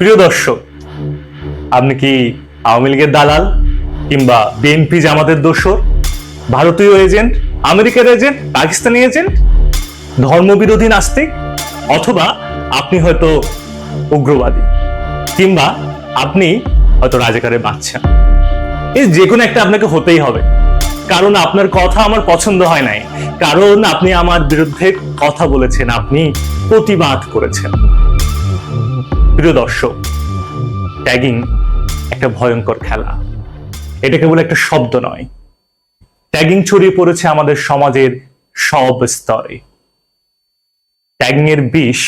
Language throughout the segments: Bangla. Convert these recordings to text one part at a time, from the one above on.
প্রিয় দর্শক, আপনি কি আওয়ামী লীগের দালাল কিংবা বিএনপি জামাতের দোসর, ভারতীয় এজেন্ট, আমেরিকার এজেন্ট, পাকিস্তানি এজেন্ট, ধর্মবিরোধী নাস্তিক, অথবা আপনি হয়তো উগ্রবাদী, কিংবা আপনি হয়তো রাজাকারের বাচ্চা? এই যে কোনো একটা আপনাকে হতেই হবে, কারণ আপনার কথা আমার পছন্দ হয় নাই, কারণ আপনি আমার বিরুদ্ধে কথা বলেছেন, আপনি প্রতিবাদ করেছেন। প্রিয় দর্শক, ট্যাগিং একটা ভয়ঙ্কর খেলা। এটা কেবল একটা শব্দ নয়, ট্যাগিং ছড়িয়ে পড়েছে আমাদের সমাজের সব স্তরে। ট্যাগিং এর বিষ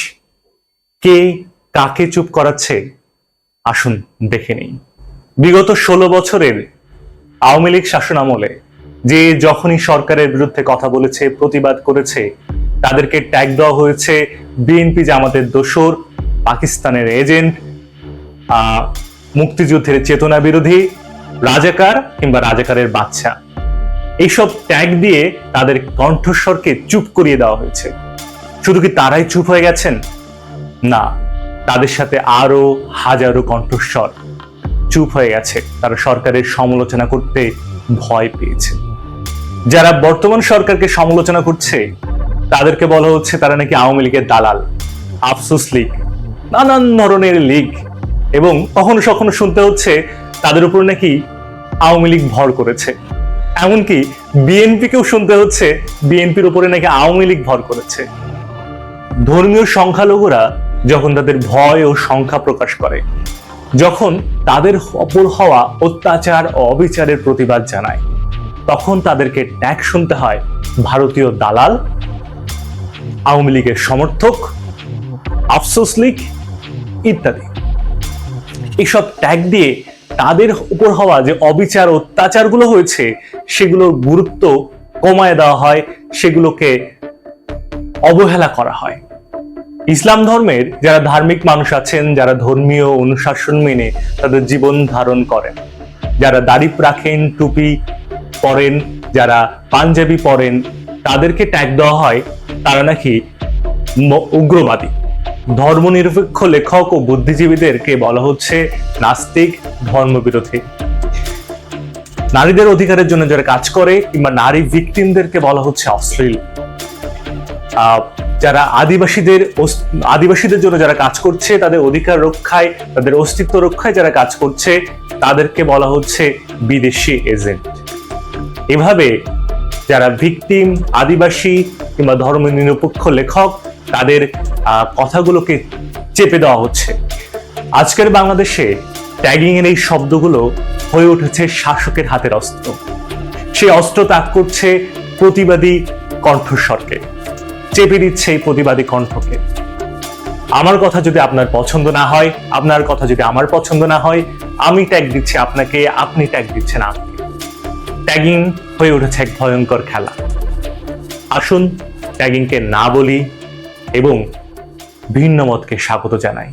কে কাকে চুপ করাচ্ছে, আসুন দেখে নেই। বিগত 16 বছরের আওয়ামী লীগ শাসন আমলে যে যখনই সরকারের বিরুদ্ধে কথা বলেছে, প্রতিবাদ করেছে, তাদেরকে ট্যাগ দেওয়া হয়েছে বিএনপি জামাতের দোসর, পাকিস্তানের এজেন্ট, মুক্তিযুদ্ধের চেতনা বিরোধী, রাজাকার কিংবা রাজাকারের বাচ্চা। এইসব ট্যাগ দিয়ে তাদের কণ্ঠস্বরকে চুপ করিয়ে দেওয়া হয়েছে। শুধু কি তারাই চুপ হয়ে গেছেন? না, তাদের সাথে আরো হাজারো কণ্ঠস্বর চুপ হয়ে গেছে। তারা সরকারের সমালোচনা করতে ভয় পেয়েছে। যারা বর্তমান সরকারকে সমালোচনা করছে তাদেরকে বলা হচ্ছে তারা নাকি আওয়ামী লীগের দালাল, আফসোস লীগ, নানান ধরনের লীগ, এবং কখনো কখনো শুনতে হচ্ছে তাদের উপর নাকি আওয়ামী লীগ ভর করেছে। এমনকি বিএনপিকেও শুনতে হচ্ছে বিএনপির উপরে নাকি আওয়ামী লীগ ভর করেছে। ধর্মীয় সংখ্যালঘুরা যখন তাদের ভয় ও সংখ্যা প্রকাশ করে, যখন তাদের ওপর হওয়া অত্যাচার ও অবিচারের প্রতিবাদ জানায়, তখন তাদেরকে ট্যাগ শুনতে হয় ভারতীয় দালাল, আওয়ামী লীগের সমর্থক, আফসোস লীগ ইত্যাদি। এইসব ট্যাগ দিয়ে তাদের উপর হওয়া যে অবিচার অত্যাচারগুলো হয়েছে সেগুলোর গুরুত্ব কমায় দেওয়া হয়, সেগুলোকে অবহেলা করা হয়। ইসলাম ধর্মের যারা ধার্মিক মানুষ আছেন, যারা ধর্মীয় অনুশাসন মেনে তাদের জীবন ধারণ করেন, যারা দাড়ি রাখেন, টুপি পরেন, যারা পাঞ্জাবি পরেন, তাদেরকে ট্যাগ দেওয়া হয় তারা নাকি উগ্রবাদী। ধর্মনিরপেক্ষ লেখক ও বুদ্ধিজীবীদেরকে বলা হচ্ছে নাস্তিক, ধর্মবিরোধী। নারীদের অধিকারের জন্য যারা কাজ করে কিংবা নারী ভিকটিমদেরকে বলা হচ্ছে অশ্লীল। যারা আদিবাসীদের জন্য যারা কাজ করছে, তাদের অধিকার রক্ষায়, তাদের অস্তিত্ব রক্ষায় যারা কাজ করছে, তাদেরকে বলা হচ্ছে বিদেশি এজেন্ট। এভাবে যারা ভিকটিম, আদিবাসী কিংবা ধর্মনিরপেক্ষ লেখক, তাদের কথাগুলোকে চেপে দেওয়া হচ্ছে। আজকের বাংলাদেশে ট্যাগিং এর এই শব্দগুলো হয়ে উঠেছে শাসকের হাতের অস্ত্র। সেই অস্ত্র ত্যাগ করছে প্রতিবাদী কণ্ঠস্বরকে, চেপে দিচ্ছে এই প্রতিবাদী কণ্ঠকে। আমার কথা যদি আপনার পছন্দ না হয়, আপনার কথা যদি আমার পছন্দ না হয়, আমি ট্যাগ দিচ্ছি আপনাকে, আপনি ট্যাগ দিচ্ছেন আমাকে। ট্যাগিং হয়ে উঠেছে এক ভয়ঙ্কর খেলা। আসুন ট্যাগিংকে না বলি এবং ভিন্ন মতকে স্বাগত জানাই।